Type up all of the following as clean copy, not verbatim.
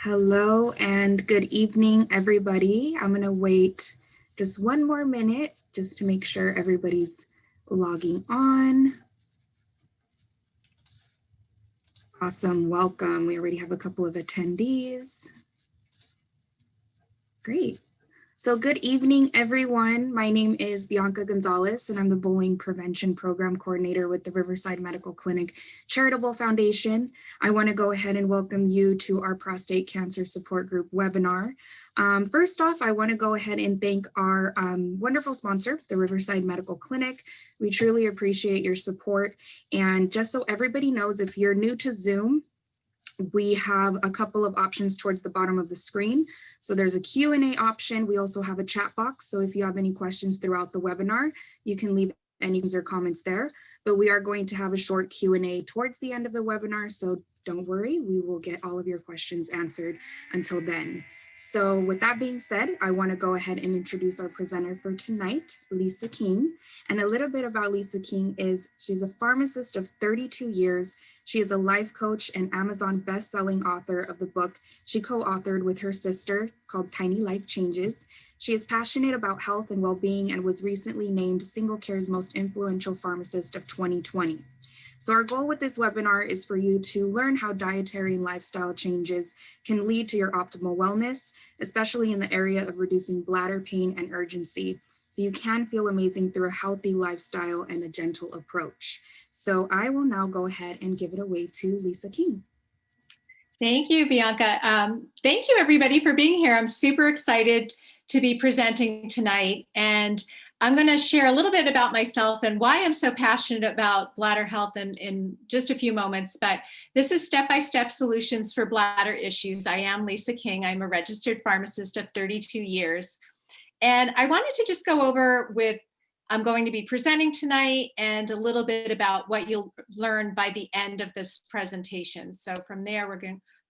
Hello and good evening, everybody. I'm going to wait just one more minute just to make sure everybody's logging on. Awesome, welcome. We already have a couple of attendees. Great. So good evening, everyone. My name is Bianca Gonzalez, and I'm the Bullying Prevention Program Coordinator with the Riverside Medical Clinic Charitable Foundation. I want to go ahead and welcome you to our Prostate Cancer Support Group webinar. First off, I want to go ahead and thank our wonderful sponsor, the Riverside Medical Clinic. We truly appreciate your support. And just so everybody knows, if you're new to Zoom, we have a couple of options towards the bottom of the screen. So there's a Q&A option. We also have a chat box. So if you have any questions throughout the webinar, you can leave any or comments there. But we are going to have a short Q&A towards the end of the webinar. So don't worry, we will get all of your questions answered until then. So with that being said, I want to go ahead and introduce our presenter for tonight, Lisa King. And a little bit about Lisa King is she's a pharmacist of 32 years. She is a life coach and Amazon best-selling author of the book she co-authored with her sister called Tiny Life Changes. She is passionate about health and well-being and was recently named Single Care's most influential pharmacist of 2020. So our goal with this webinar is for you to learn how dietary and lifestyle changes can lead to your optimal wellness, especially in the area of reducing bladder pain and urgency, so you can feel amazing through a healthy lifestyle and a gentle approach. So I will now go ahead and give it away to Lisa King. Thank you, Bianca. Thank you, everybody, for being here. I'm super excited to be presenting tonight. And I'm going to share a little bit about myself and why I'm so passionate about bladder health in just a few moments. But this is step-by-step solutions for bladder issues. I am Lisa King. I'm a registered pharmacist of 32 years. And I wanted to just go over I'm going to be presenting tonight and a little bit about what you'll learn by the end of this presentation. So from there, we're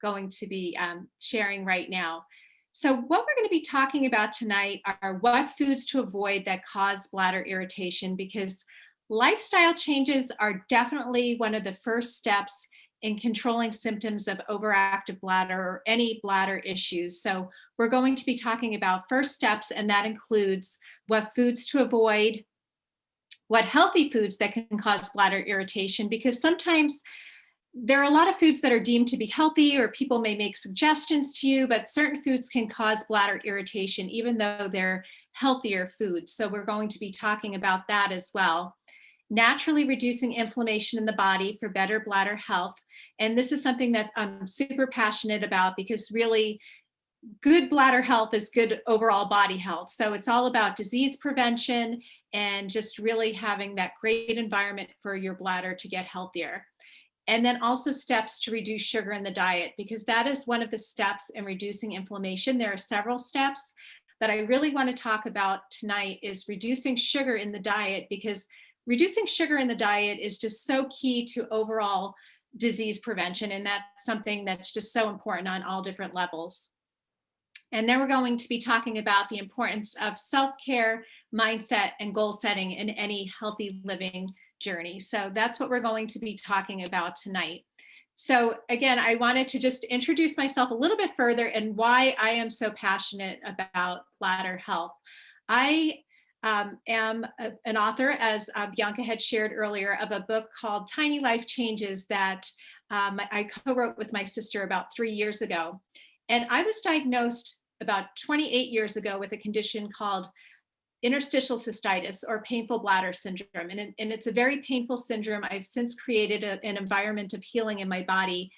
going to be sharing right now. So what we're going to be talking about tonight are what foods to avoid that cause bladder irritation, because lifestyle changes are definitely one of the first steps in controlling symptoms of overactive bladder or any bladder issues. So we're going to be talking about first steps, and that includes what foods to avoid, what healthy foods that can cause bladder irritation, because sometimes there are a lot of foods that are deemed to be healthy, or people may make suggestions to you, but certain foods can cause bladder irritation, even though they're healthier foods. So we're going to be talking about that as well. Naturally reducing inflammation in the body for better bladder health. And this is something that I'm super passionate about, because really good bladder health is good overall body health. So it's all about disease prevention and just really having that great environment for your bladder to get healthier. And then also steps to reduce sugar in the diet, because that is one of the steps in reducing inflammation. There are several steps, but I really want to talk about tonight is reducing sugar in the diet, because reducing sugar in the diet is just so key to overall disease prevention. And that's something that's just so important on all different levels. And then we're going to be talking about the importance of self-care, mindset, and goal setting in any healthy living journey. So that's what we're going to be talking about tonight. So again, I wanted to just introduce myself a little bit further and why I am so passionate about bladder health. I am an author, as Bianca had shared earlier, of a book called Tiny Life Changes that I co-wrote with my sister about 3 years ago. And I was diagnosed about 28 years ago with a condition called interstitial cystitis, or painful bladder syndrome. And it's a very painful syndrome. I've since created an environment of healing in my body.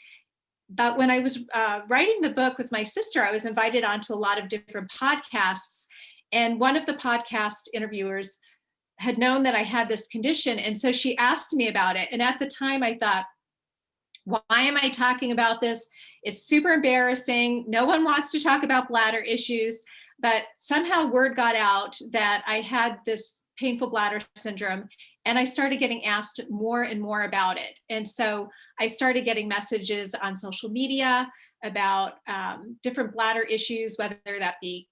But when I was writing the book with my sister, I was invited onto a lot of different podcasts. And one of the podcast interviewers had known that I had this condition. And so she asked me about it. And at the time I thought, why am I talking about this? It's super embarrassing. No one wants to talk about bladder issues. But somehow word got out that I had this painful bladder syndrome, and I started getting asked more and more about it. And so I started getting messages on social media about different bladder issues, whether that be,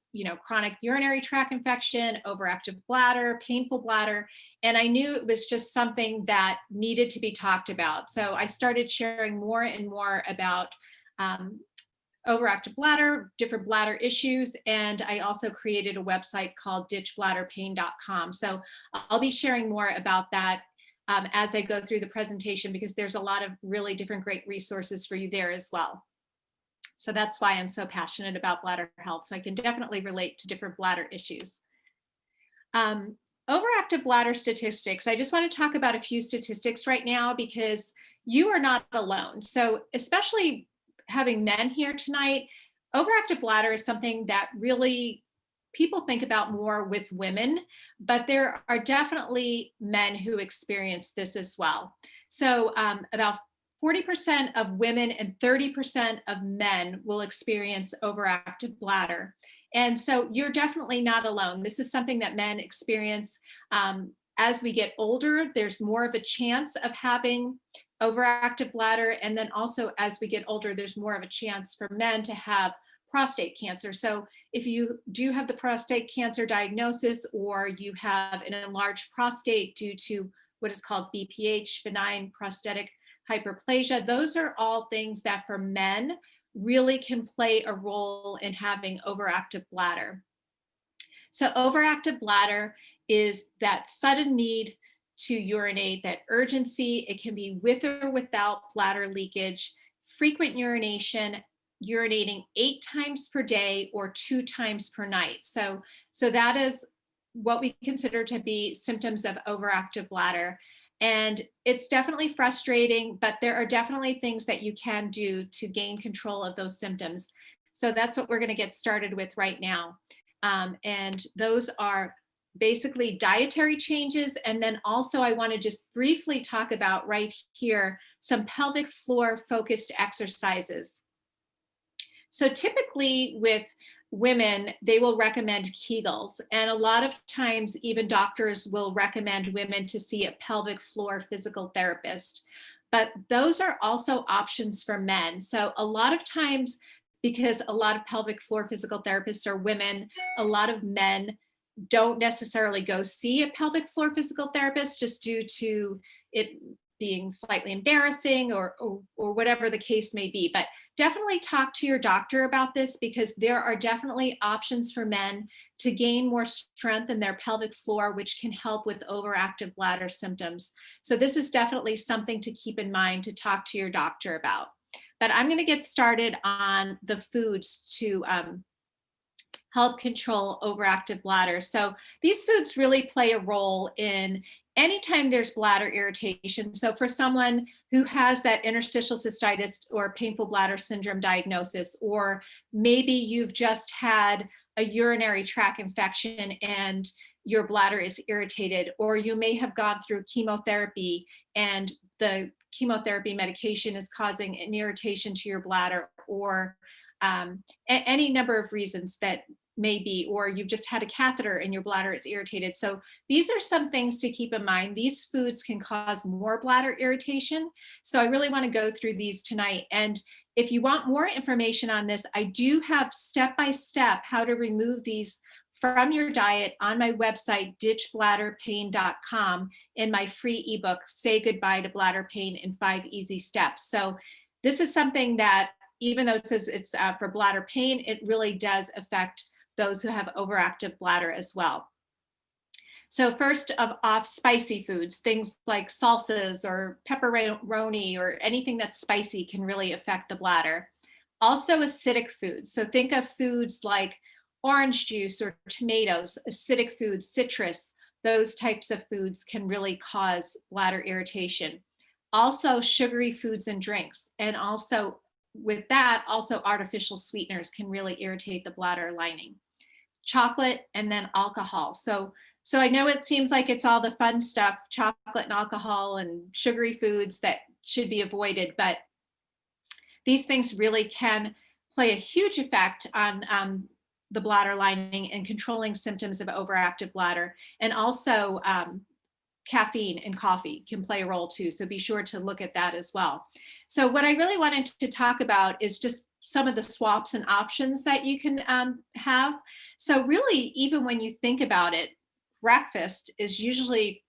chronic urinary tract infection, overactive bladder, painful bladder. And I knew it was just something that needed to be talked about. So I started sharing more and more about overactive bladder, different bladder issues, and I also created a website called ditchbladderpain.com. So I'll be sharing more about that as I go through the presentation, because there's a lot of really different great resources for you there as well. So that's why I'm so passionate about bladder health. So I can definitely relate to different bladder issues. Overactive bladder statistics. I just want to talk about a few statistics right now because you are not alone. So especially having men here tonight, overactive bladder is something that really people think about more with women, but there are definitely men who experience this as well. So about 40% of women and 30% of men will experience overactive bladder. And so you're definitely not alone. This is something that men experience as we get older. There's more of a chance of having overactive bladder. And then also as we get older, there's more of a chance for men to have prostate cancer. So if you do have the prostate cancer diagnosis, or you have an enlarged prostate due to what is called BPH, benign prostatic hyperplasia, those are all things that for men really can play a role in having overactive bladder. So overactive bladder is that sudden need to urinate, that urgency. It can be with or without bladder leakage, frequent urination, urinating 8 times per day or 2 times per night. So that is what we consider to be symptoms of overactive bladder. And it's definitely frustrating, but there are definitely things that you can do to gain control of those symptoms. So that's what we're going to get started with right now. And those are basically dietary changes. And then also I want to just briefly talk about right here some pelvic floor focused exercises. So typically with women, they will recommend Kegels. And a lot of times, even doctors will recommend women to see a pelvic floor physical therapist. But those are also options for men. So a lot of times, because a lot of pelvic floor physical therapists are women, a lot of men don't necessarily go see a pelvic floor physical therapist just due to it being slightly embarrassing or whatever the case may be. But definitely talk to your doctor about this, because there are definitely options for men to gain more strength in their pelvic floor, which can help with overactive bladder symptoms. So this is definitely something to keep in mind to talk to your doctor about. But I'm going to get started on the foods to help control overactive bladder. So these foods really play a role in anytime there's bladder irritation. So for someone who has that interstitial cystitis or painful bladder syndrome diagnosis, or maybe you've just had a urinary tract infection and your bladder is irritated, or you may have gone through chemotherapy and the chemotherapy medication is causing an irritation to your bladder, or any number of reasons that may be, or you've just had a catheter and your bladder is irritated. So these are some things to keep in mind. These foods can cause more bladder irritation. So I really want to go through these tonight. And if you want more information on this, I do have step-by-step how to remove these from your diet on my website, ditchbladderpain.com, in my free ebook, Say Goodbye to Bladder Pain in 5 Easy Steps. So this is something that, even though it says it's for bladder pain, it really does affect those who have overactive bladder as well. So first off, spicy foods, things like salsas or pepperoni or anything that's spicy can really affect the bladder. Also acidic foods. So think of foods like orange juice or tomatoes, acidic foods, citrus, those types of foods can really cause bladder irritation. Also sugary foods and drinks. And also with that, also artificial sweeteners can really irritate the bladder lining. Chocolate and then alcohol. So I know it seems like it's all the fun stuff, chocolate and alcohol and sugary foods that should be avoided, but these things really can play a huge effect on the bladder lining and controlling symptoms of overactive bladder. And also caffeine and coffee can play a role too. So be sure to look at that as well. So what I really wanted to talk about is just some of the swaps and options that you can have. So really, even when you think about it, breakfast is usually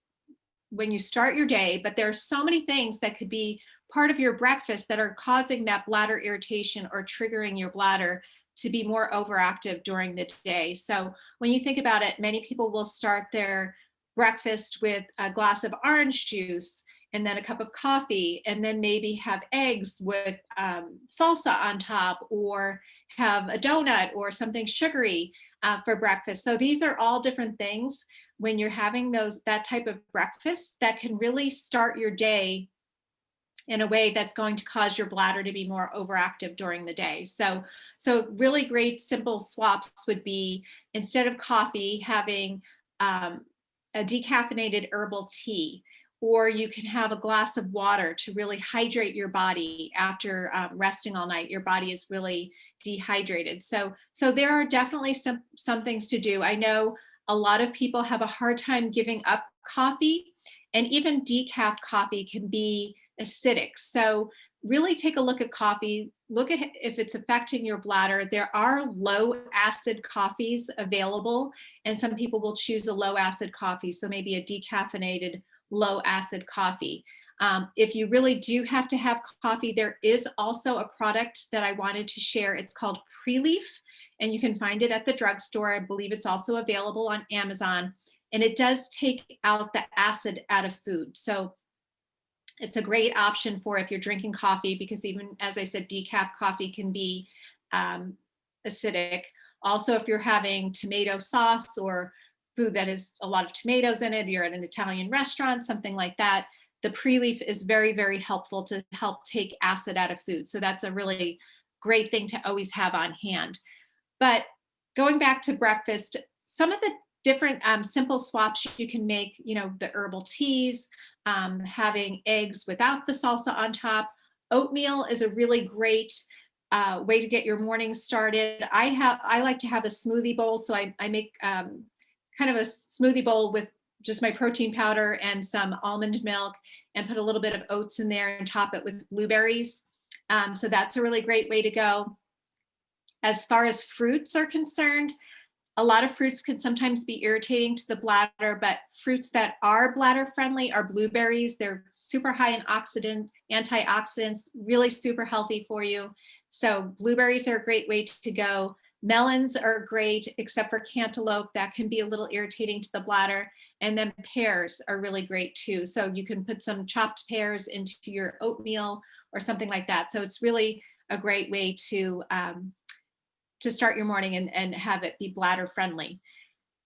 when you start your day, but there are so many things that could be part of your breakfast that are causing that bladder irritation or triggering your bladder to be more overactive during the day. So when you think about it, many people will start their breakfast with a glass of orange juice and then a cup of coffee, and then maybe have eggs with salsa on top, or have a donut or something sugary for breakfast. So these are all different things when you're having that type of breakfast that can really start your day in a way that's going to cause your bladder to be more overactive during the day. So really great simple swaps would be, instead of coffee, having a decaffeinated herbal tea, or you can have a glass of water to really hydrate your body after resting all night. Your body is really dehydrated. So there are definitely some things to do. I know a lot of people have a hard time giving up coffee, and even decaf coffee can be acidic. So really take a look at coffee, look at if it's affecting your bladder. There are low acid coffees available, and some people will choose a low acid coffee. So maybe a decaffeinated low acid coffee. If you really do have to have coffee, there is also a product that I wanted to share. It's called Pre-Leaf, and you can find it at the drugstore. I believe it's also available on Amazon, and it does take out the acid out of food. So it's a great option for if you're drinking coffee, because even, as I said, decaf coffee can be acidic. Also, if you're having tomato sauce or food that has a lot of tomatoes in it, you're at an Italian restaurant, something like that, the Pre-Leaf is very, very helpful to help take acid out of food. So that's a really great thing to always have on hand. But going back to breakfast, some of the different simple swaps you can make, the herbal teas, having eggs without the salsa on top. Oatmeal is a really great way to get your morning started. I like to have a smoothie bowl, so I make kind of a smoothie bowl with just my protein powder and some almond milk, and put a little bit of oats in there and top it with blueberries. So that's a really great way to go. As far as fruits are concerned, a lot of fruits can sometimes be irritating to the bladder, but fruits that are bladder friendly are blueberries. They're super high in antioxidants, really super healthy for you. So blueberries are a great way to go. Melons are great, except for cantaloupe. That can be a little irritating to the bladder. And then pears are really great too. So you can put some chopped pears into your oatmeal or something like that. So it's really a great way to start your morning and have it be bladder friendly.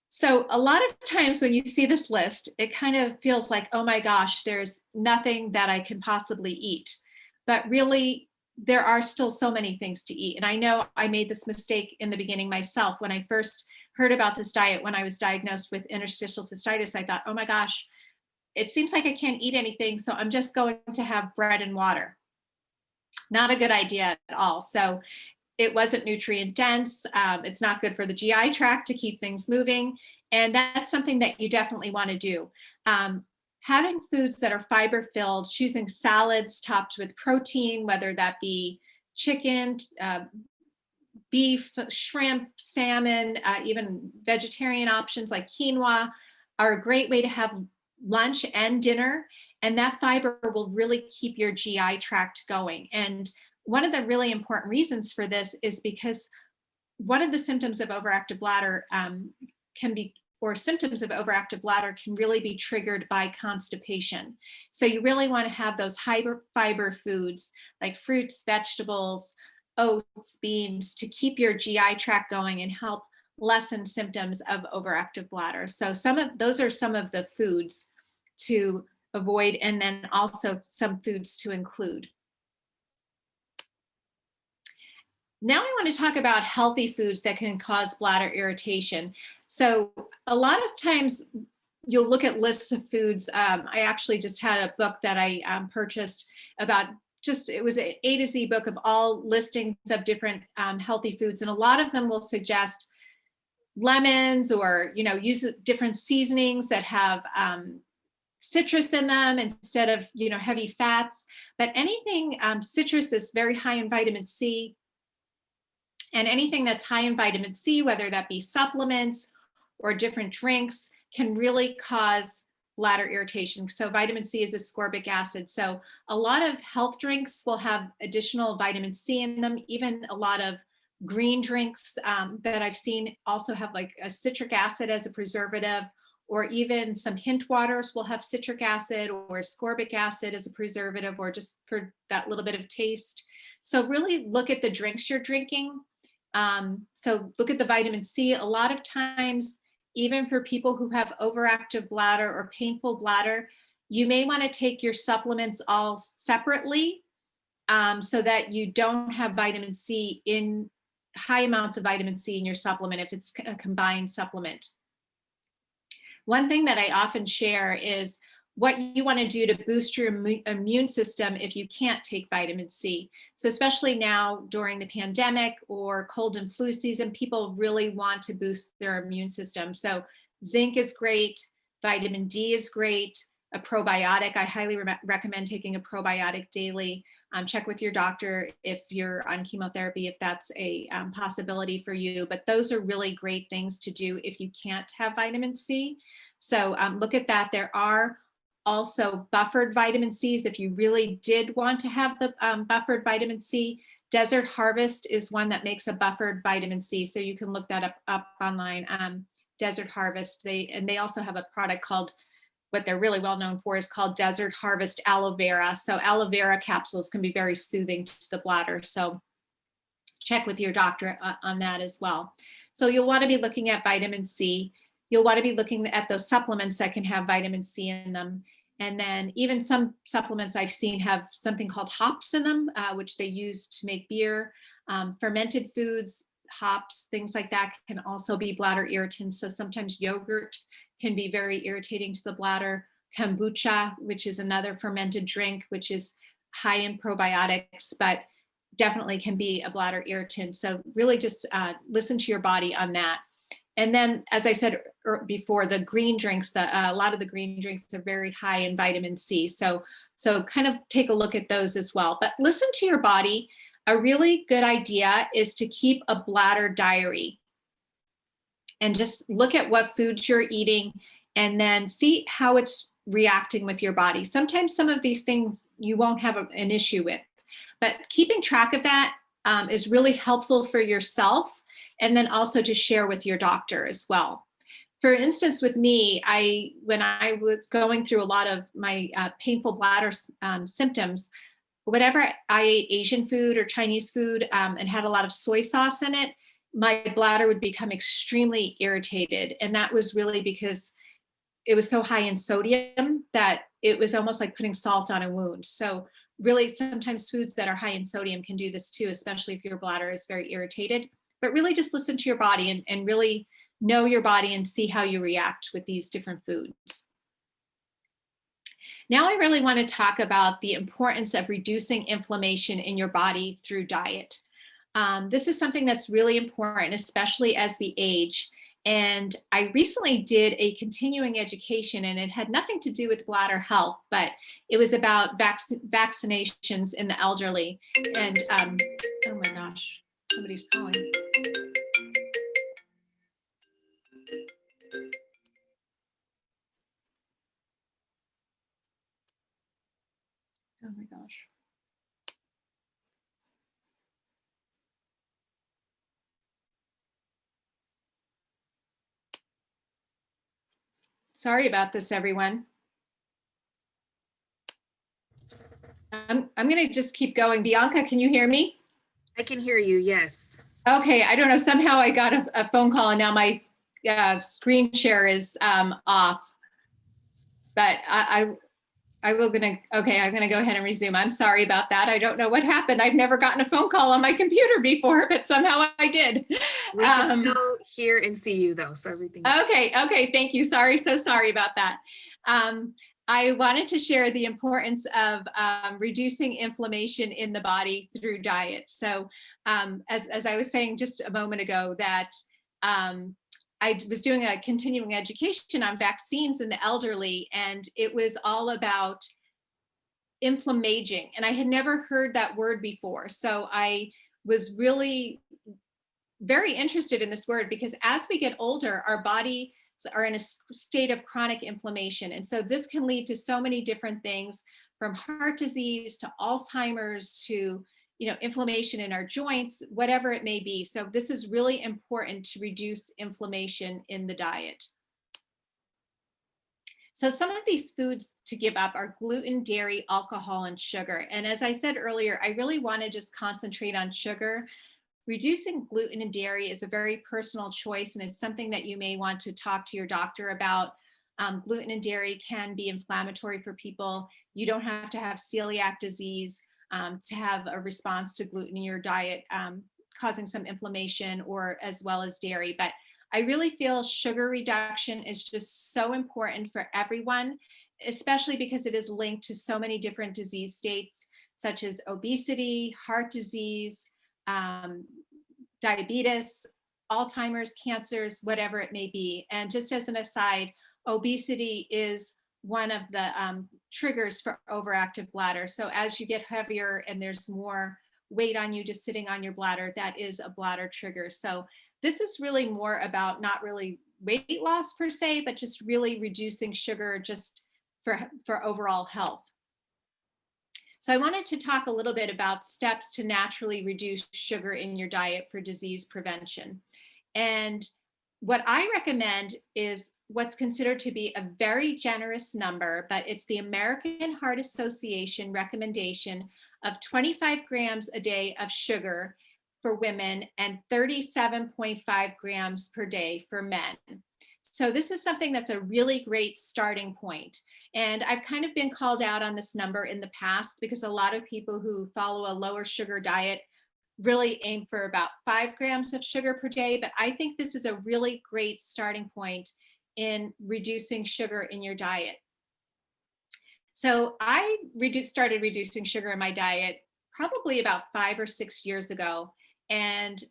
So a lot of times when you see this list, it kind of feels like, oh my gosh, there's nothing that I can possibly eat. But really, there are still so many things to eat. And I know I made this mistake in the beginning myself. When I first heard about this diet, when I was diagnosed with interstitial cystitis, I thought, oh my gosh, it seems like I can't eat anything, so I'm just going to have bread and water. Not a good idea at all. So it wasn't nutrient dense. It's not good for the GI tract to keep things moving. And that's something that you definitely want to do. Having foods that are fiber filled, choosing salads topped with protein, whether that be chicken, beef, shrimp, salmon, even vegetarian options like quinoa, are a great way to have lunch and dinner. And that fiber will really keep your GI tract going. And one of the really important reasons for this is because one of the symptoms of overactive bladder symptoms of overactive bladder can really be triggered by constipation. So you really want to have those high fiber foods like fruits, vegetables, oats, beans, to keep your GI tract going and help lessen symptoms of overactive bladder. So those are some of the foods to avoid, and then also some foods to include. Now I want to talk about healthy foods that can cause bladder irritation. So a lot of times you'll look at lists of foods. I actually just had a book that I purchased about it was an A to Z book of all listings of different healthy foods. And a lot of them will suggest lemons, or, use different seasonings that have citrus in them instead of, heavy fats. But anything, citrus is very high in vitamin C. And anything that's high in vitamin C, whether that be supplements or different drinks, can really cause bladder irritation. So vitamin C is ascorbic acid. So a lot of health drinks will have additional vitamin C in them. Even a lot of green drinks that I've seen also have like a citric acid as a preservative, or even some hint waters will have citric acid or ascorbic acid as a preservative, or just for that little bit of taste. So really look at the drinks you're drinking. So look at the vitamin C. A lot of times, even for people who have overactive bladder or painful bladder, you may want to take your supplements all separately, so that you don't have vitamin C in high amounts of vitamin C in your supplement if it's a combined supplement. One thing that I often share is what you want to do to boost your immune system if you can't take vitamin C. So especially now during the pandemic or cold and flu season, people really want to boost their immune system. So zinc is great, vitamin D is great, a probiotic. I highly recommend taking a probiotic daily. Check with your doctor if you're on chemotherapy, if that's a possibility for you. But those are really great things to do if you can't have vitamin C. So look at that. There are also buffered vitamin C's if you really did want to have the buffered vitamin C. Desert Harvest is one that makes a buffered vitamin C. So you can look that up online. Desert Harvest. They also have a product called, what they're really well known for is called Desert Harvest Aloe Vera. So aloe vera capsules can be very soothing to the bladder. So check with your doctor on that as well. So you'll want to be looking at vitamin C. You'll want to be looking at those supplements that can have vitamin C in them. And then even some supplements I've seen have something called hops in them, which they use to make beer. Fermented foods, hops, things like that can also be bladder irritants. So sometimes yogurt can be very irritating to the bladder. Kombucha, which is another fermented drink, which is high in probiotics, but definitely can be a bladder irritant. So really just listen to your body on that. And then, as I said before, the green drinks, a lot of the green drinks are very high in vitamin C. So kind of take a look at those as well. But listen to your body. A really good idea is to keep a bladder diary and just look at what foods you're eating and then see how it's reacting with your body. Sometimes some of these things you won't have an issue with, but keeping track of that is really helpful for yourself, and then also to share with your doctor as well. For instance, with me, when I was going through a lot of my painful bladder symptoms, whenever I ate Asian food or Chinese food and had a lot of soy sauce in it, my bladder would become extremely irritated. And that was really because it was so high in sodium that it was almost like putting salt on a wound. So really, sometimes foods that are high in sodium can do this too, especially if your bladder is very irritated. But really just listen to your body and really know your body and see how you react with these different foods. Now I really want to talk about the importance of reducing inflammation in your body through diet. This is something that's really important, especially as we age. And I recently did a continuing education, and it had nothing to do with bladder health, but it was about vaccinations in the elderly. And oh my gosh, somebody's calling. Oh my gosh. Sorry about this, everyone. I'm going to just keep going. Bianca, can you hear me? I can hear you, yes. Okay, I don't know. Somehow I got a phone call and now my screen share is off. But I'm gonna go ahead and resume. I'm sorry about that. I don't know what happened. I've never gotten a phone call on my computer before, but somehow I did. We can still hear and see you though, so everything. Okay, thank you. So sorry about that. I wanted to share the importance of reducing inflammation in the body through diet. So as I was saying just a moment ago, that I was doing a continuing education on vaccines in the elderly, and it was all about inflammaging. And I had never heard that word before. So I was really very interested in this word because as we get older, our body are in a state of chronic inflammation. And so this can lead to so many different things, from heart disease to Alzheimer's to inflammation in our joints, whatever it may be. So this is really important to reduce inflammation in the diet. So some of these foods to give up are gluten, dairy, alcohol, and sugar. And as I said earlier, I really want to just concentrate on sugar. Reducing gluten and dairy is a very personal choice, and it's something that you may want to talk to your doctor about. Gluten and dairy can be inflammatory for people. You don't have to have celiac disease to have a response to gluten in your diet, causing some inflammation, or as well as dairy. But I really feel sugar reduction is just so important for everyone, especially because it is linked to so many different disease states, such as obesity, heart disease, diabetes, Alzheimer's, cancers, whatever it may be. And just as an aside, obesity is one of the triggers for overactive bladder. So as you get heavier and there's more weight on you just sitting on your bladder, that is a bladder trigger. So this is really more about not really weight loss per se, but just really reducing sugar just for overall health. So I wanted to talk a little bit about steps to naturally reduce sugar in your diet for disease prevention. And what I recommend is what's considered to be a very generous number, but it's the American Heart Association recommendation of 25 grams a day of sugar for women and 37.5 grams per day for men. So this is something that's a really great starting point. And I've kind of been called out on this number in the past because a lot of people who follow a lower sugar diet really aim for about 5 grams of sugar per day. But I think this is a really great starting point in reducing sugar in your diet. So I started reducing sugar in my diet probably about 5 or 6 years ago. And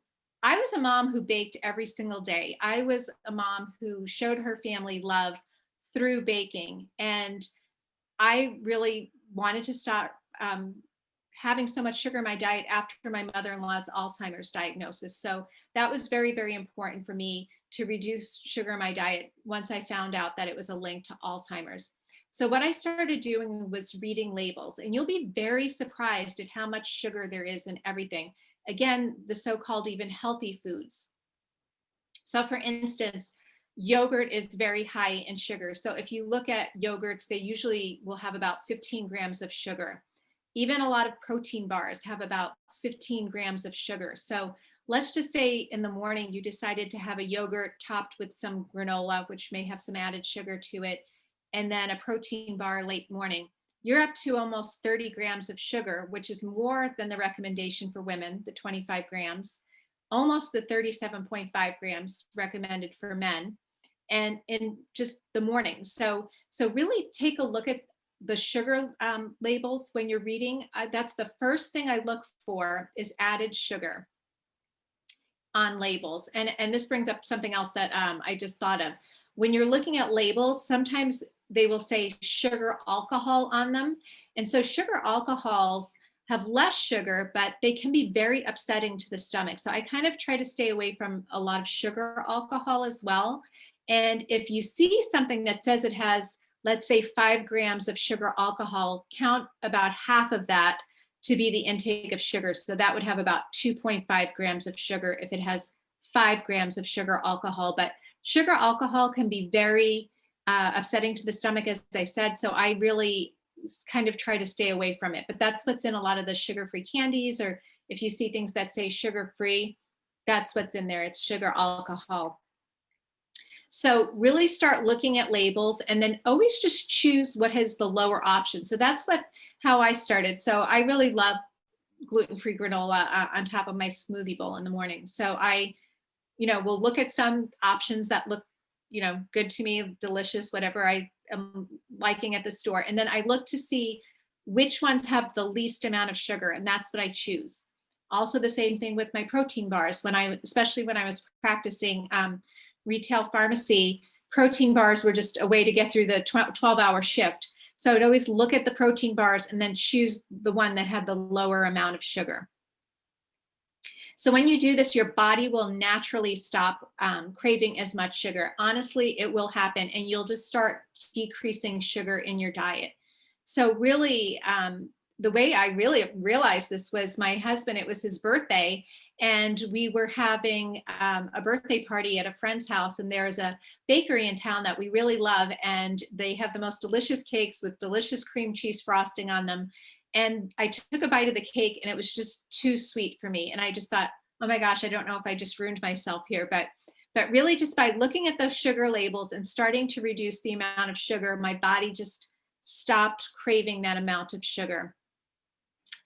I was a mom who baked every single day. I was a mom who showed her family love through baking. And I really wanted to stop having so much sugar in my diet after my mother-in-law's Alzheimer's diagnosis. So that was very, very important for me to reduce sugar in my diet once I found out that it was a link to Alzheimer's. So what I started doing was reading labels, and you'll be very surprised at how much sugar there is in everything. Again, the so-called even healthy foods. So for instance, yogurt is very high in sugar. So if you look at yogurts, they usually will have about 15 grams of sugar. Even a lot of protein bars have about 15 grams of sugar. So let's just say in the morning you decided to have a yogurt topped with some granola, which may have some added sugar to it, and then a protein bar late morning. You're up to almost 30 grams of sugar, which is more than the recommendation for women, the 25 grams, almost the 37.5 grams recommended for men, and in just the morning. So really take a look at the sugar labels when you're reading. That's the first thing I look for, is added sugar on labels. And this brings up something else that I just thought of. When you're looking at labels, sometimes they will say sugar alcohol on them. And so sugar alcohols have less sugar, but they can be very upsetting to the stomach. So I kind of try to stay away from a lot of sugar alcohol as well. And if you see something that says it has, let's say 5 grams of sugar alcohol, count about half of that to be the intake of sugar. So that would have about 2.5 grams of sugar if it has 5 grams of sugar alcohol. But sugar alcohol can be very upsetting to the stomach, as I said. So I really kind of try to stay away from it. But that's what's in a lot of the sugar-free candies, or if you see things that say sugar-free, that's what's in there. It's sugar alcohol. So really start looking at labels, and then always just choose what has the lower option. So that's how I started. So I really love gluten-free granola on top of my smoothie bowl in the morning. So I, will look at some options that look, good to me, delicious, whatever I am liking at the store. And then I look to see which ones have the least amount of sugar, and that's what I choose. Also the same thing with my protein bars. Especially when I was practicing retail pharmacy, protein bars were just a way to get through the 12-hour shift. So I'd always look at the protein bars and then choose the one that had the lower amount of sugar. So when you do this, your body will naturally stop craving as much sugar. Honestly, it will happen, and you'll just start decreasing sugar in your diet. So really, the way I really realized this was my husband, it was his birthday, and we were having a birthday party at a friend's house, and there's a bakery in town that we really love, and they have the most delicious cakes with delicious cream cheese frosting on them. And I took a bite of the cake, and it was just too sweet for me. And I just thought, oh my gosh, I don't know if I just ruined myself here. But really, just by looking at those sugar labels and starting to reduce the amount of sugar, my body just stopped craving that amount of sugar.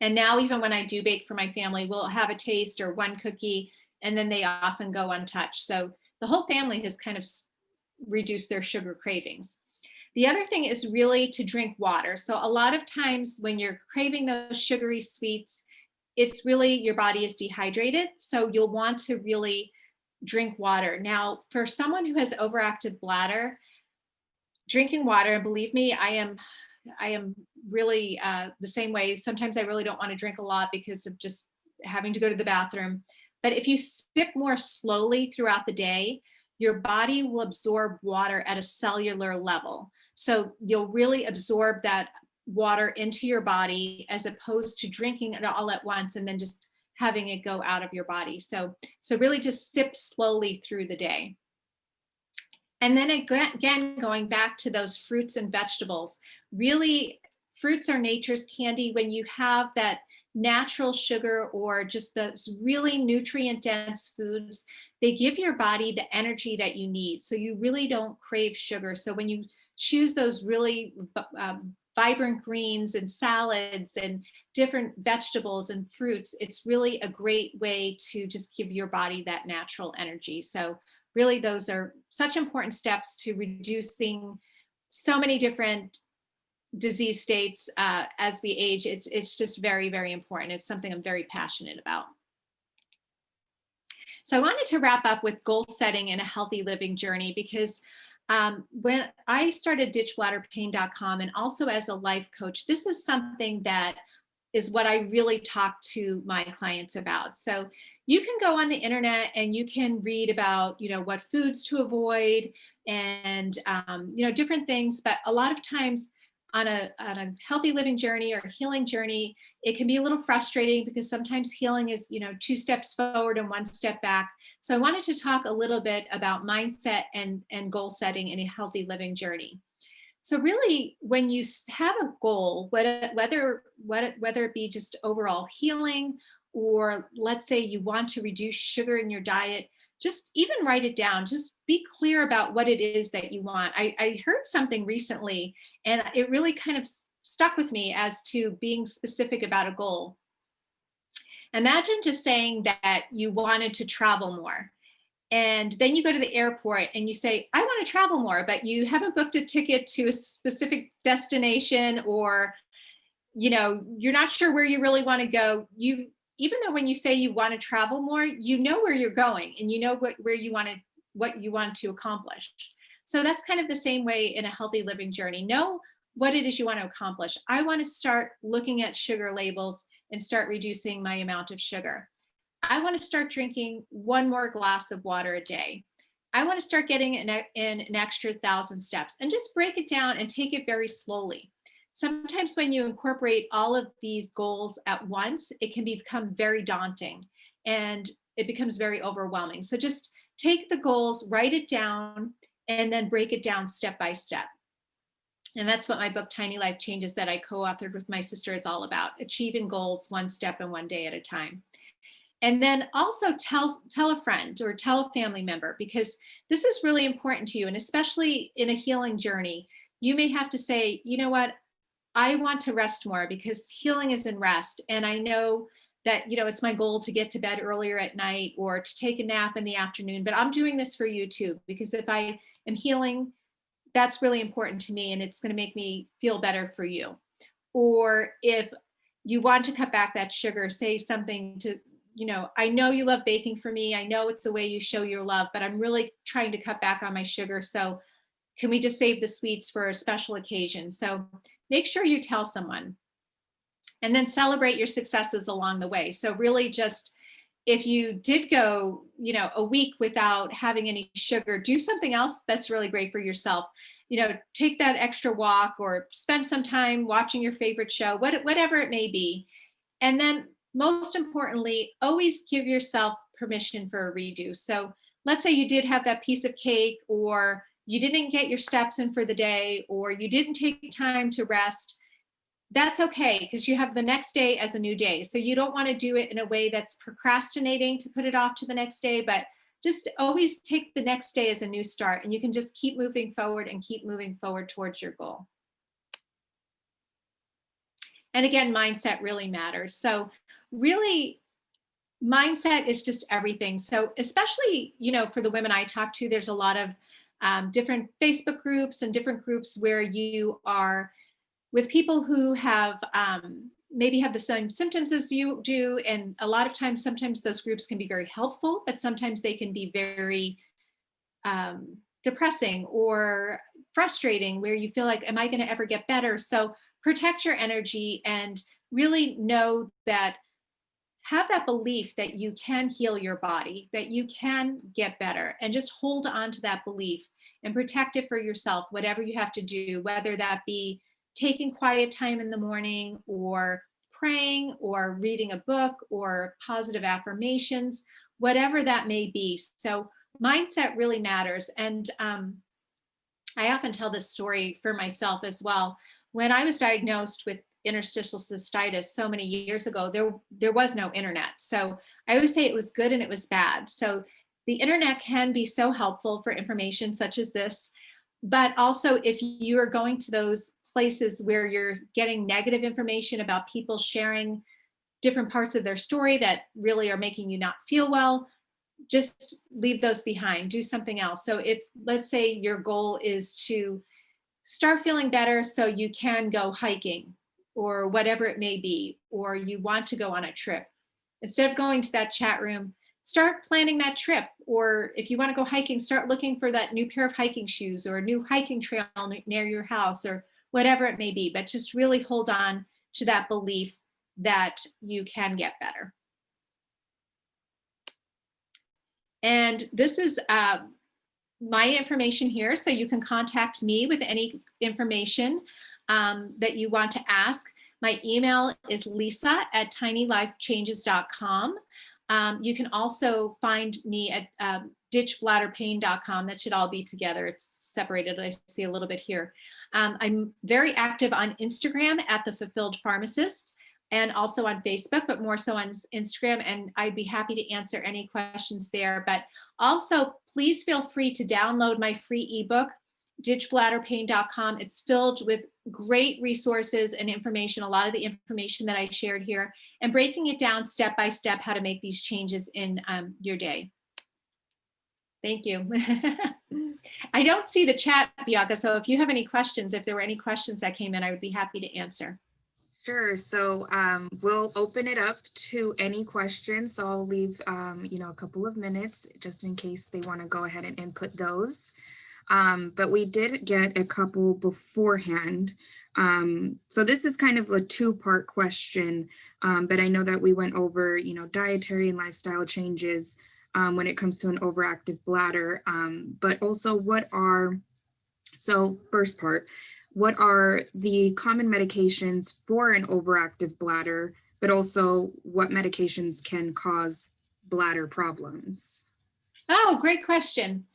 And now even when I do bake for my family, we'll have a taste or one cookie, and then they often go untouched. So the whole family has kind of reduced their sugar cravings. The other thing is really to drink water. So a lot of times when you're craving those sugary sweets, it's really your body is dehydrated. So you'll want to really drink water. Now, for someone who has overactive bladder, drinking water, and believe me, I am really the same way. Sometimes I really don't want to drink a lot because of just having to go to the bathroom. But if you sip more slowly throughout the day, your body will absorb water at a cellular level. So you'll really absorb that water into your body as opposed to drinking it all at once and then just having it go out of your body. So really just sip slowly through the day. And then again, going back to those fruits and vegetables, really fruits are nature's candy. When you have that natural sugar or just those really nutrient dense foods, they give your body the energy that you need. So you really don't crave sugar. So when you choose those really vibrant greens and salads and different vegetables and fruits, it's really a great way to just give your body that natural energy. So really, those are such important steps to reducing so many different disease states as we age. It's just very, very important. It's something I'm very passionate about. So I wanted to wrap up with goal setting and a healthy living journey, because when I started ditchbladderpain.com and also as a life coach, this is something that is what I really talk to my clients about. So you can go on the internet and you can read about, what foods to avoid and, different things. But a lot of times on a healthy living journey or healing journey, it can be a little frustrating because sometimes healing is, 2 steps forward and 1 step back. So I wanted to talk a little bit about mindset and goal setting in a healthy living journey. So really, when you have a goal, whether it be just overall healing, or let's say you want to reduce sugar in your diet, just even write it down. Just be clear about what it is that you want. I heard something recently, and it really kind of stuck with me as to being specific about a goal. Imagine just saying that you wanted to travel more. And then you go to the airport and you say, I want to travel more, but you haven't booked a ticket to a specific destination, or, you're not sure where you really want to go. Even though when you say you want to travel more, you know where you're going and you know what you want to accomplish. So that's kind of the same way in a healthy living journey. Know what it is you want to accomplish. I want to start looking at sugar labels and start reducing my amount of sugar. I want to start drinking 1 more glass of water a day. I want to start getting in an extra 1,000 steps, and just break it down and take it very slowly. Sometimes when you incorporate all of these goals at once, it can become very daunting and it becomes very overwhelming. So just take the goals, write it down, and then break it down step by step. And that's what my book, Tiny Life Changes, that I co-authored with my sister, is all about: achieving goals 1 step and 1 day at a time. And then also tell a friend or tell a family member, because this is really important to you. And especially in a healing journey, you may have to say, you know what, I want to rest more, because healing is in rest. And I know that, it's my goal to get to bed earlier at night or to take a nap in the afternoon, but I'm doing this for you too, because if I am healing, that's really important to me and it's going to make me feel better for you. Or if you want to cut back that sugar, say something to, I know you love baking for me. I know it's the way you show your love, but I'm really trying to cut back on my sugar. So can we just save the sweets for a special occasion? So make sure you tell someone, and then celebrate your successes along the way. So really just if you did go, a week without having any sugar, do something else that's really great for yourself. Take that extra walk or spend some time watching your favorite show, whatever it may be. And then most importantly, always give yourself permission for a redo. So let's say you did have that piece of cake, or you didn't get your steps in for the day, or you didn't take time to rest. That's okay, because you have the next day as a new day. So you don't want to do it in a way that's procrastinating to put it off to the next day, but just always take the next day as a new start, and you can just keep moving forward and keep moving forward towards your goal. And again, mindset really matters. So really, mindset is just everything. So especially, for the women I talk to, there's a lot of different Facebook groups and different groups where you are with people who have maybe have the same symptoms as you do. And a lot of times, sometimes those groups can be very helpful, but sometimes they can be very depressing or frustrating, where you feel like, am I going to ever get better? So protect your energy and really know that, have that belief that you can heal your body, that you can get better, and just hold on to that belief and protect it for yourself, whatever you have to do, whether that be taking quiet time in the morning, or praying, or reading a book, or positive affirmations, whatever that may be. So mindset really matters. And I often tell this story for myself as well. When I was diagnosed with interstitial cystitis so many years ago, there was no internet. So I always say it was good and it was bad. So the internet can be so helpful for information such as this, but also if you are going to those places where you're getting negative information about people sharing different parts of their story that really are making you not feel well, just leave those behind, do something else. So if, let's say your goal is to start feeling better so you can go hiking or whatever it may be, or you want to go on a trip, instead of going to that chat room, start planning that trip. Or if you want to go hiking, start looking for that new pair of hiking shoes or a new hiking trail near your house, or whatever it may be. But just really hold on to that belief that you can get better. And this is my information here, so you can contact me with any information that you want to ask. My email is lisa@tinylifechanges.com. You can also find me at ditchbladderpain.com. That should all be together. It's separated. I see a little bit here. I'm very active on Instagram at The Fulfilled Pharmacist, and also on Facebook, but more so on Instagram. And I'd be happy to answer any questions there. But also, please feel free to download my free ebook, ditchbladderpain.com. It's filled with great resources and information, a lot of the information that I shared here, and breaking it down step by step how to make these changes in your day. Thank you. I don't see the chat, Bianca, so if you have any questions, if there were any questions that came in, I would be happy to answer. Sure. So we'll open it up to any questions. So I'll leave, a couple of minutes just in case they want to go ahead and input those. But we did get a couple beforehand. So this is kind of a two-part question, but I know that we went over, dietary and lifestyle changes when it comes to an overactive bladder, but also first part, what are the common medications for an overactive bladder, but also what medications can cause bladder problems? Oh, great question.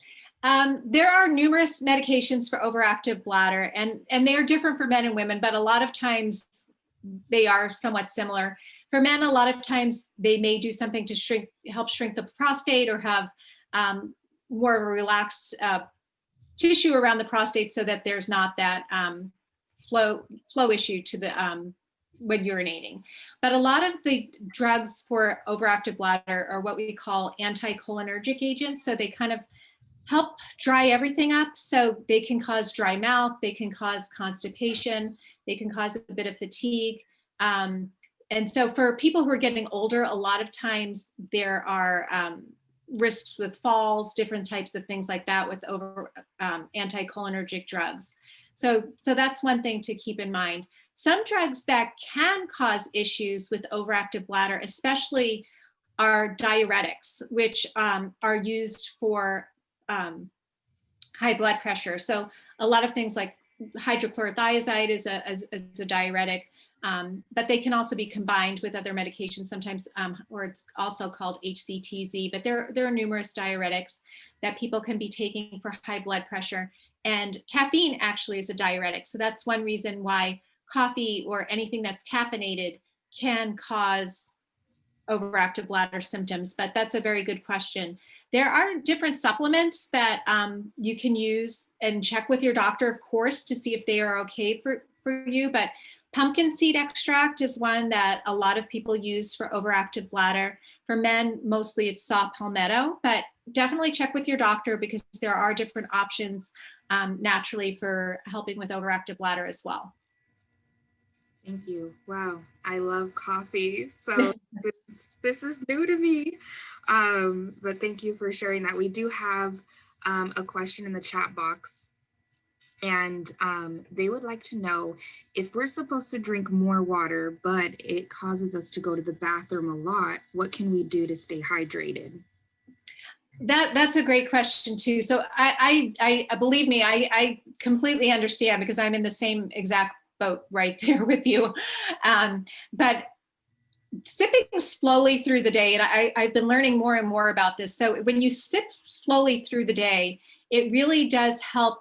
There are numerous medications for overactive bladder, and they are different for men and women, but a lot of times they are somewhat similar. For men, a lot of times they may do something to help shrink the prostate, or have more of a relaxed tissue around the prostate, so that there's not that flow issue to the when urinating. But a lot of the drugs for overactive bladder are what we call anticholinergic agents. So they kind of help dry everything up. So they can cause dry mouth, they can cause constipation, they can cause a bit of fatigue. And so for people who are getting older, a lot of times there are risks with falls, different types of things like that with anticholinergic drugs. So that's one thing to keep in mind. Some drugs that can cause issues with overactive bladder, especially are diuretics, which are used for high blood pressure. So a lot of things like hydrochlorothiazide is a diuretic, but they can also be combined with other medications sometimes, or it's also called HCTZ. But there are numerous diuretics that people can be taking for high blood pressure. And caffeine actually is a diuretic. So that's one reason why coffee or anything that's caffeinated can cause overactive bladder symptoms. But that's a very good question. There are different supplements that you can use and check with your doctor, of course, to see if they are okay for you. But pumpkin seed extract is one that a lot of people use for overactive bladder. For men, mostly it's saw palmetto, but definitely check with your doctor because there are different options naturally for helping with overactive bladder as well. Thank you. Wow, I love coffee. So this is new to me. But thank you for sharing that. We do have a question in the chat box, and they would like to know if we're supposed to drink more water, but it causes us to go to the bathroom a lot, what can we do to stay hydrated? That's a great question too. So I believe me, I completely understand because I'm in the same exact boat right there with you. But sipping slowly through the day, and I've been learning more and more about this. So when you sip slowly through the day, it really does help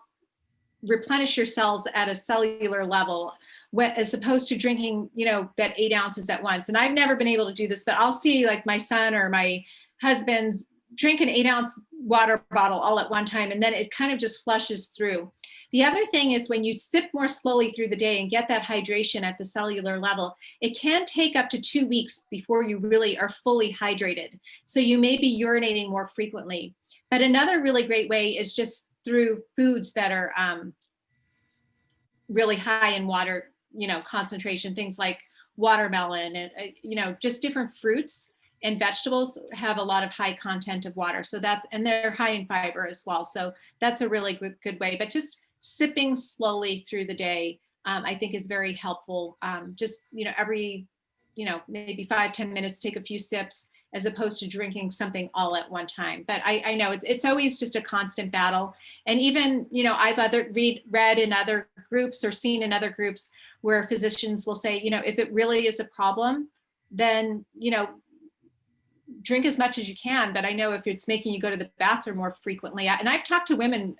replenish your cells at a cellular level, as opposed to drinking, that 8 ounces at once. And I've never been able to do this, but I'll see like my son or my husband's drink an 8-ounce water bottle all at one time, and then it kind of just flushes through. The other thing is when you sip more slowly through the day and get that hydration at the cellular level, it can take up to 2 weeks before you really are fully hydrated. So you may be urinating more frequently. But another really great way is just through foods that are really high in water, concentration, things like watermelon and, just different fruits and vegetables have a lot of high content of water. So and they're high in fiber as well. So that's a really good way, but just sipping slowly through the day, I think is very helpful. Just, every, maybe 5-10 minutes, take a few sips as opposed to drinking something all at one time. But I know it's always just a constant battle. And even, I've read in other groups or seen in other groups where physicians will say, if it really is a problem, then, drink as much as you can. But I know if it's making you go to the bathroom more frequently, and I've talked to women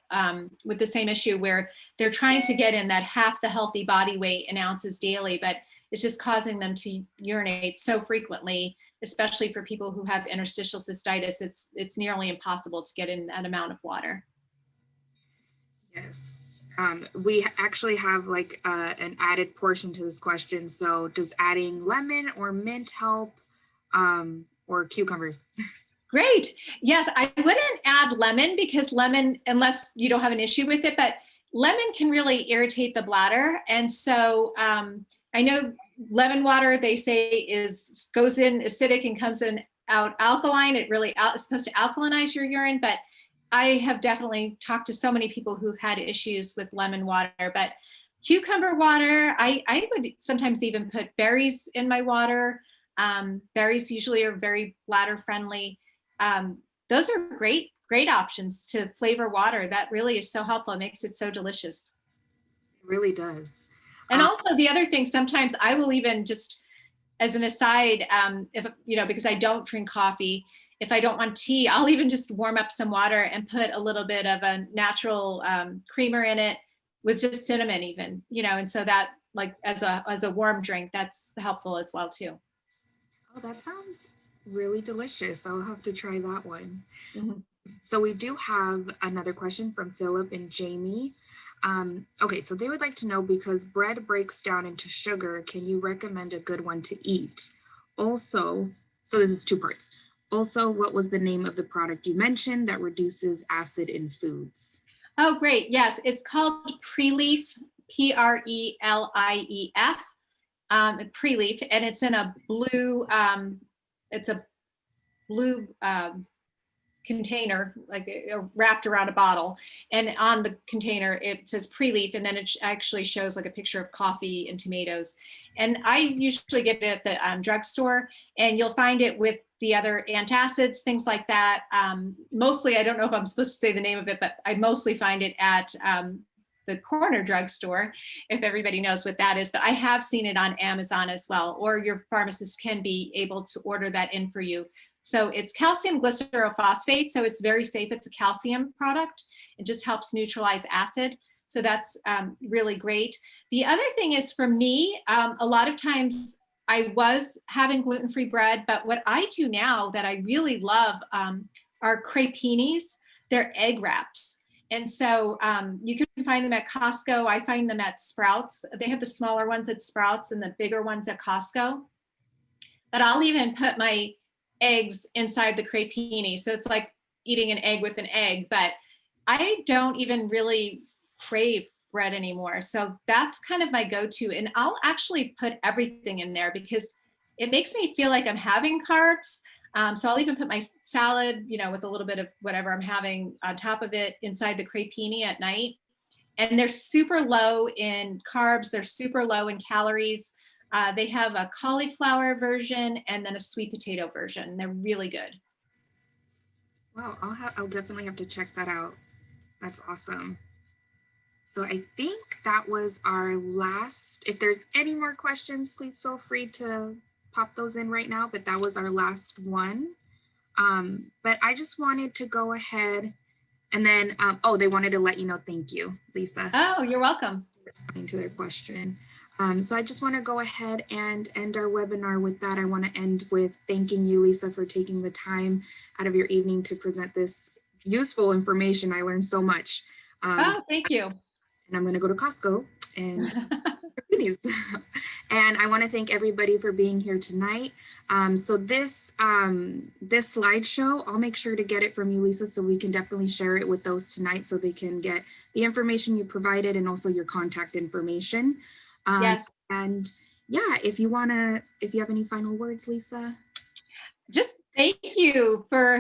with the same issue where they're trying to get in that half the healthy body weight in ounces daily, but it's just causing them to urinate so frequently, especially for people who have interstitial cystitis. It's nearly impossible to get in that amount of water. Yes. We actually have like an added portion to this question. So does adding lemon or mint help, or cucumbers? Great. Yes, I wouldn't add lemon because lemon, unless you don't have an issue with it, but lemon can really irritate the bladder. And so I know lemon water, they say, goes in acidic and comes in out alkaline. It really is supposed to alkalinize your urine, but I have definitely talked to so many people who've had issues with lemon water. But cucumber water, I would sometimes even put berries in my water. Berries usually are very bladder friendly. Those are great options to flavor water. That really is so helpful. It makes it so delicious. It really does. And also the other thing, sometimes I will even just, as an aside, if, because I don't drink coffee, if I don't want tea, I'll even just warm up some water and put a little bit of a natural creamer in it with just cinnamon even, and so that, like, as a warm drink, that's helpful as well too. Oh, that sounds really delicious. I'll have to try that one. Mm-hmm. So we do have another question from Philip and Jamie. Okay, so they would like to know, because bread breaks down into sugar, can you recommend a good one to eat? Also, so this is 2 parts. Also, what was the name of the product you mentioned that reduces acid in foods? Oh, great. Yes, it's called Prelief, Prelief, Prelief, and it's in a blue, it's a blue container, like wrapped around a bottle. And on the container, it says pre-leaf, and then it actually shows like a picture of coffee and tomatoes. And I usually get it at the drugstore, and you'll find it with the other antacids, things like that. Mostly, I don't know if I'm supposed to say the name of it, but I mostly find it at the corner drugstore, if everybody knows what that is. But I have seen it on Amazon as well, or your pharmacist can be able to order that in for you. So it's calcium glycerophosphate, so it's very safe. It's a calcium product. It just helps neutralize acid. So that's really great. The other thing is, for me, a lot of times I was having gluten-free bread, but what I do now that I really love are crepinis. They're egg wraps. And so you can find them at Costco. I find them at Sprouts. They have the smaller ones at Sprouts and the bigger ones at Costco. But I'll even put my eggs inside the crepini. So it's like eating an egg with an egg, but I don't even really crave bread anymore. So that's kind of my go-to. And I'll actually put everything in there because it makes me feel like I'm having carbs. So I'll even put my salad, with a little bit of whatever I'm having on top of it inside the crepini at night. And they're super low in carbs. They're super low in calories. They have a cauliflower version and then a sweet potato version. They're really good. Wow, I'll definitely have to check that out. That's awesome. So I think that was our last. If there's any more questions, please feel free to pop those in right now, but that was our last one. But I just wanted to go ahead and then, they wanted to let you know, thank you, Lisa. Oh, you're welcome. Responding to their question. So I just want to go ahead and end our webinar with that. I want to end with thanking you, Lisa, for taking the time out of your evening to present this useful information. I learned so much. Thank you. And I'm going to go to Costco and goodies. And I want to thank everybody for being here tonight. So this slideshow, I'll make sure to get it from you, Lisa, so we can definitely share it with those tonight so they can get the information you provided and also your contact information. Yes. And yeah, if you have any final words, Lisa. Just thank you for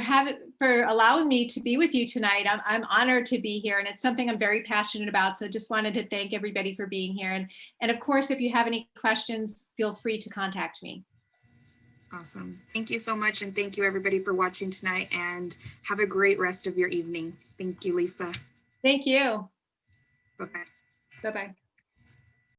allowing me to be with you tonight. I'm honored to be here, and it's something I'm very passionate about. So just wanted to thank everybody for being here. And of course, if you have any questions, feel free to contact me. Awesome. Thank you so much. And thank you everybody for watching tonight, and have a great rest of your evening. Thank you, Lisa. Thank you. Bye-bye. Bye-bye.